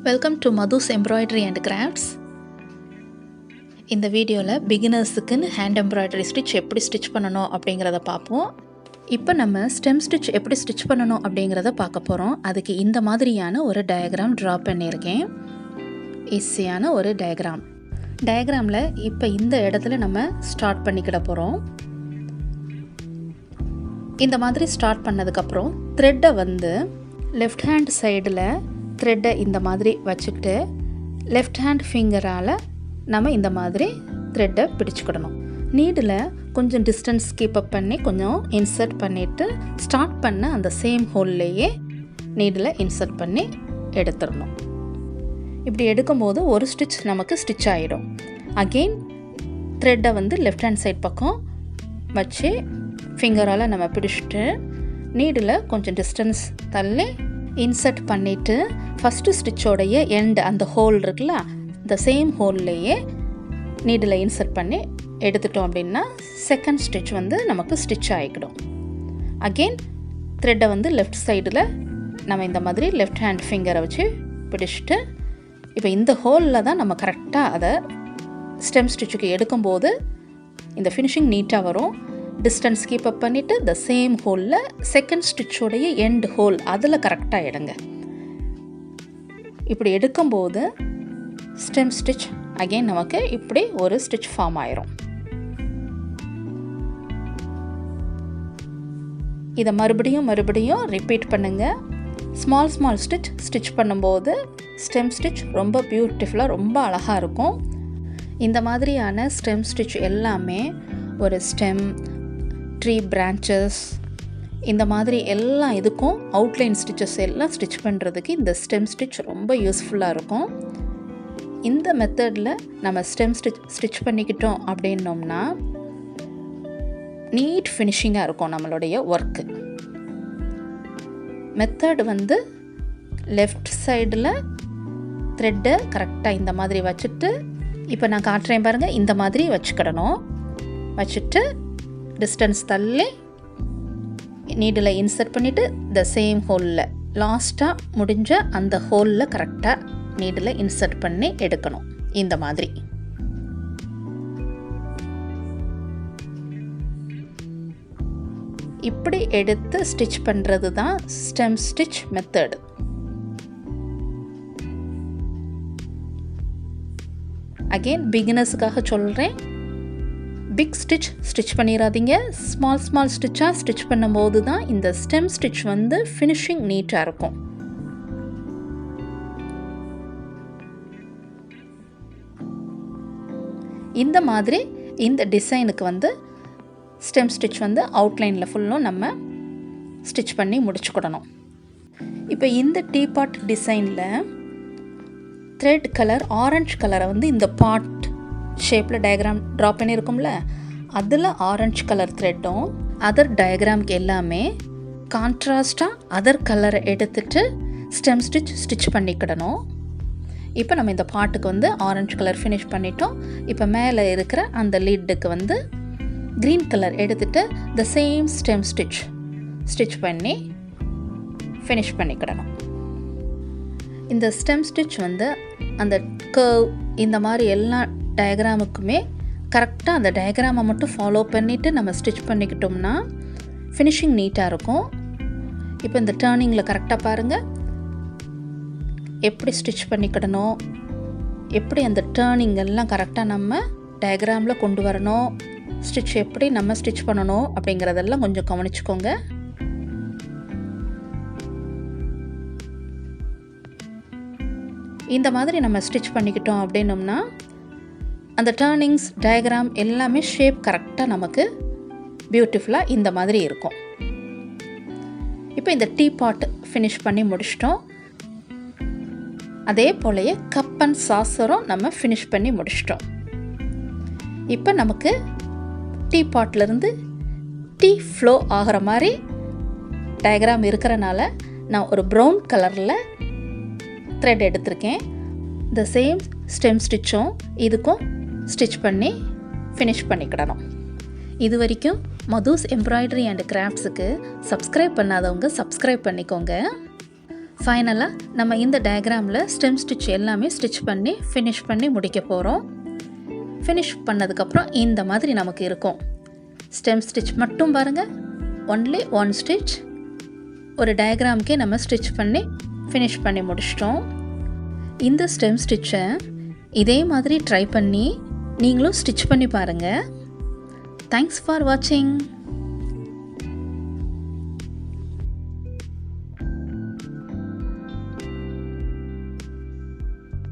Welcome to Madhu's Embroidery and Crafts. இந்த வீடியோவில் பிகினர்ஸுக்குன்னு hand embroidery stitch எப்படி ஸ்டிச் பண்ணணும் அப்படிங்கிறத பார்ப்போம். இப்போ நம்ம ஸ்டெம் ஸ்டிச் எப்படி ஸ்டிச் பண்ணணும் அப்படிங்கிறத பார்க்க போகிறோம். அதுக்கு இந்த மாதிரியான ஒரு டயக்ராம் ட்ரா பண்ணியிருக்கேன். ஈஸியான ஒரு டயக்ராமில் இப்போ இந்த இடத்துல நம்ம ஸ்டார்ட் பண்ணிக்கிட போகிறோம். இந்த மாதிரி ஸ்டார்ட் பண்ணதுக்கப்புறம் த்ரெட்டை வந்து லெஃப்ட் ஹேண்ட் சைடில் த்ரெட்டை இந்த மாதிரி வச்சுக்கிட்டு லெஃப்ட் ஹேண்ட் ஃபிங்கரால் நம்ம இந்த மாதிரி த்ரெட்டை பிடிச்சிக்கிடணும். நீடில் கொஞ்சம் டிஸ்டன்ஸ் கீப்பப் பண்ணி கொஞ்சம் இன்சர்ட் பண்ணிவிட்டு ஸ்டார்ட் பண்ண அந்த சேம் ஹோல்லையே நீடில் இன்சர்ட் பண்ணி எடுத்துடணும். இப்படி எடுக்கும்போது ஒரு ஸ்டிச் நமக்கு ஸ்டிச் ஆகிடும். அகெயின் த்ரெட்டை வந்து லெஃப்ட் ஹேண்ட் சைட் பக்கம் வச்சு ஃபிங்கரால் நம்ம பிடிச்சிட்டு நீடில் கொஞ்சம் டிஸ்டன்ஸ் தள்ளி இன்சர்ட் பண்ணிவிட்டு ஃபஸ்ட்டு ஸ்டிச்சோடைய எண்டு அந்த ஹோல் இருக்குல்ல, இந்த சேம் ஹோல்லையே நீடில் இன்சர்ட் பண்ணி எடுத்துட்டோம் அப்படின்னா செகண்ட் ஸ்டிச் வந்து நமக்கு ஸ்டிச் ஆகிக்கிடும். அகெயின் த்ரெட்டை வந்து லெஃப்ட் சைடில் நம்ம இந்த மாதிரி லெஃப்ட் ஹேண்ட் ஃபிங்கரை வச்சு பிடிச்சிட்டு இப்போ இந்த ஹோலில் தான் நம்ம கரெக்டாக அதை ஸ்டெம் ஸ்டிச்சுக்கு எடுக்கும்போது இந்த ஃபினிஷிங் நீட்டாக வரும். டிஸ்டன்ஸ் கீப்பப் பண்ணிவிட்டு இந்த சேம் ஹோலில் செகண்ட் ஸ்டிச்சோடைய எண்ட் ஹோல் அதில் கரெக்டாக எடுங்க. இப்படி எடுக்கும்போது ஸ்டெம் ஸ்டிச் அகெயின் நமக்கு இப்படி ஒரு ஸ்டிச் ஃபார்ம் ஆயிரும். இதை மறுபடியும் ரிப்பீட் பண்ணுங்கள். ஸ்மால் ஸ்டிச் பண்ணும்போது ஸ்டெம் ஸ்டிச் ரொம்ப பியூட்டிஃபுல்லாக ரொம்ப அழகாக இருக்கும். இந்த மாதிரியான ஸ்டெம் ஸ்டிச் எல்லாமே ஒரு ஸ்டெம், ட்ரீ பிரான்ச்சஸ், இந்த மாதிரி எல்லா இதுக்கும் அவுட்லைன் ஸ்டிச்சஸ் எல்லாம் ஸ்டிச் பண்ணுறதுக்கு இந்த ஸ்டெம் ஸ்டிச் ரொம்ப யூஸ்ஃபுல்லாக இருக்கும். இந்த மெத்தடில் நம்ம ஸ்டெம் ஸ்டிச் பண்ணிக்கிட்டோம் அப்படின்னோம்னா நீட் ஃபினிஷிங்காக இருக்கும் நம்மளுடைய ஒர்க்கு. மெத்தட் வந்து லெஃப்ட் சைடில் த்ரெட்டை கரெக்டாக இந்த மாதிரி வச்சுட்டு இப்போ நான் காட்டுறேன் பாருங்கள், இந்த மாதிரி வச்சுக்கிடணும். வச்சுட்டு டிஸ்டன்ஸ் தள்ளி நீடில் இன்சர்ட் பண்ணிவிட்டு இந்த சேம் ஹோலில் லாஸ்ட்டாக முடிஞ்ச அந்த ஹோலில் கரெக்டாக நீடில் இன்சர்ட் பண்ணி எடுக்கணும். இந்த மாதிரி இப்படி எடுத்து ஸ்டிச் பண்ணுறது தான் ஸ்டெம் ஸ்டிச் மெத்தடு. அகெயின் பிகினர்ஸுக்காக சொல்கிறேன், பிக் ஸ்டிச் பண்ணிடாதீங்க. ஸ்மால் ஸ்டிச்சாக ஸ்டிச் பண்ணும்போது தான் இந்த ஸ்டெம் ஸ்டிச் வந்து ஃபினிஷிங் நீட்டாக இருக்கும். இந்த மாதிரி இந்த டிசைனுக்கு வந்து ஸ்டெம் ஸ்டிச் வந்து அவுட்லைனில் ஃபுல்லும் நம்ம ஸ்டிச் பண்ணி முடிச்சுக்கிடணும். இப்போ இந்த டீபாட் டிசைனில் த்ரெட் கலர் ஆரஞ்சு கலரை வந்து இந்த பாட் ஷேப்பில் டயக்ராம் ட்ரா பண்ணியிருக்கோம்ல, அதில் ஆரஞ்சு கலர் த்ரெட்டும் அதர் டயக்ராம்க்கு எல்லாமே கான்ட்ராஸ்டாக அதர் கலரை எடுத்துட்டு ஸ்டெம் ஸ்டிச் பண்ணிக்கிடணும். இப்போ நம்ம இந்த பாட்டுக்கு வந்து ஆரஞ்சு கலர் ஃபினிஷ் பண்ணிட்டோம். இப்போ மேலே இருக்கிற அந்த லிட்டுக்கு வந்து க்ரீன் கலர் எடுத்துட்டு த சேம் ஸ்டெம் ஸ்டிச் பண்ணி ஃபினிஷ் பண்ணிக்கிடணும். இந்த ஸ்டெம் ஸ்டிச் வந்து அந்த கர்வ் இந்த மாதிரி எல்லா டயக்ராமுக்குமே கரெக்டாக அந்த டயக்ராமை மட்டும் ஃபாலோ பண்ணிவிட்டு நம்ம ஸ்டிச் பண்ணிக்கிட்டோம்னா ஃபினிஷிங் நீட்டாக இருக்கும். இப்போ இந்த டர்னிங்கில் கரெக்டாக பாருங்கள் எப்படி ஸ்டிச் பண்ணிக்கிடணும், எப்படி அந்த டர்னிங் எல்லாம் கரெக்டாக நம்ம டயக்ராமில் கொண்டு வரணும், ஸ்டிச் எப்படி நம்ம ஸ்டிச் பண்ணணும் அப்படிங்கிறதெல்லாம் கொஞ்சம் கவனிச்சுக்கோங்க. இந்த மாதிரி நம்ம ஸ்டிச் பண்ணிக்கிட்டோம் அப்படின்னோம்னா அந்த டர்னிங்ஸ் டயக்ராம் எல்லாமே ஷேப் கரெக்டாக நமக்கு பியூட்டிஃபுல்லாக இந்த மாதிரி இருக்கும். இப்போ இந்த டீ பாட் ஃபினிஷ் பண்ணி முடிச்சிட்டோம். அதே போலயே கப் அண்ட் சாசரும் நம்ம ஃபினிஷ் பண்ணி முடிச்சிட்டோம். இப்போ நமக்கு டீ பாட்லேருந்து டீ ஃப்ளோ ஆகிற மாதிரி டயக்ராம் இருக்கிறனால நான் ஒரு ப்ரௌன் கலரில் த்ரெட் எடுத்திருக்கேன். இந்த சேம் ஸ்டெம் ஸ்டிச்சும் இதுக்கும் ஸ்டிச் பண்ணி ஃபினிஷ் பண்ணிக்கிடணும். இது வரைக்கும் மதுஸ் எம்ப்ராய்டரி அண்ட் கிராஃப்ட்ஸுக்கு சப்ஸ்கிரைப் பண்ணாதவங்க சப்ஸ்கிரைப் பண்ணிக்கோங்க. ஃபைனலாக நம்ம இந்த டயக்ராமில் ஸ்டெம் ஸ்டிச் எல்லாமே ஸ்டிச் பண்ணி ஃபினிஷ் பண்ணி முடிக்க போகிறோம். ஃபினிஷ் பண்ணதுக்கப்புறம் இந்த மாதிரி நமக்கு இருக்கும். ஸ்டெம் ஸ்டிச் மட்டும் பாருங்கள், ஒன்லி 1 ஸ்டிச். ஒரு டயக்ராம்க்கே நம்ம ஸ்டிச் பண்ணி ஃபினிஷ் பண்ணி முடிச்சிட்டோம். இந்த ஸ்டெம் ஸ்டிச்சை இதே மாதிரி ட்ரை பண்ணி நீங்களும் ஸ்டிச் பண்ணி பாருங்கள். தேங்க்ஸ் ஃபார் வாட்சிங்.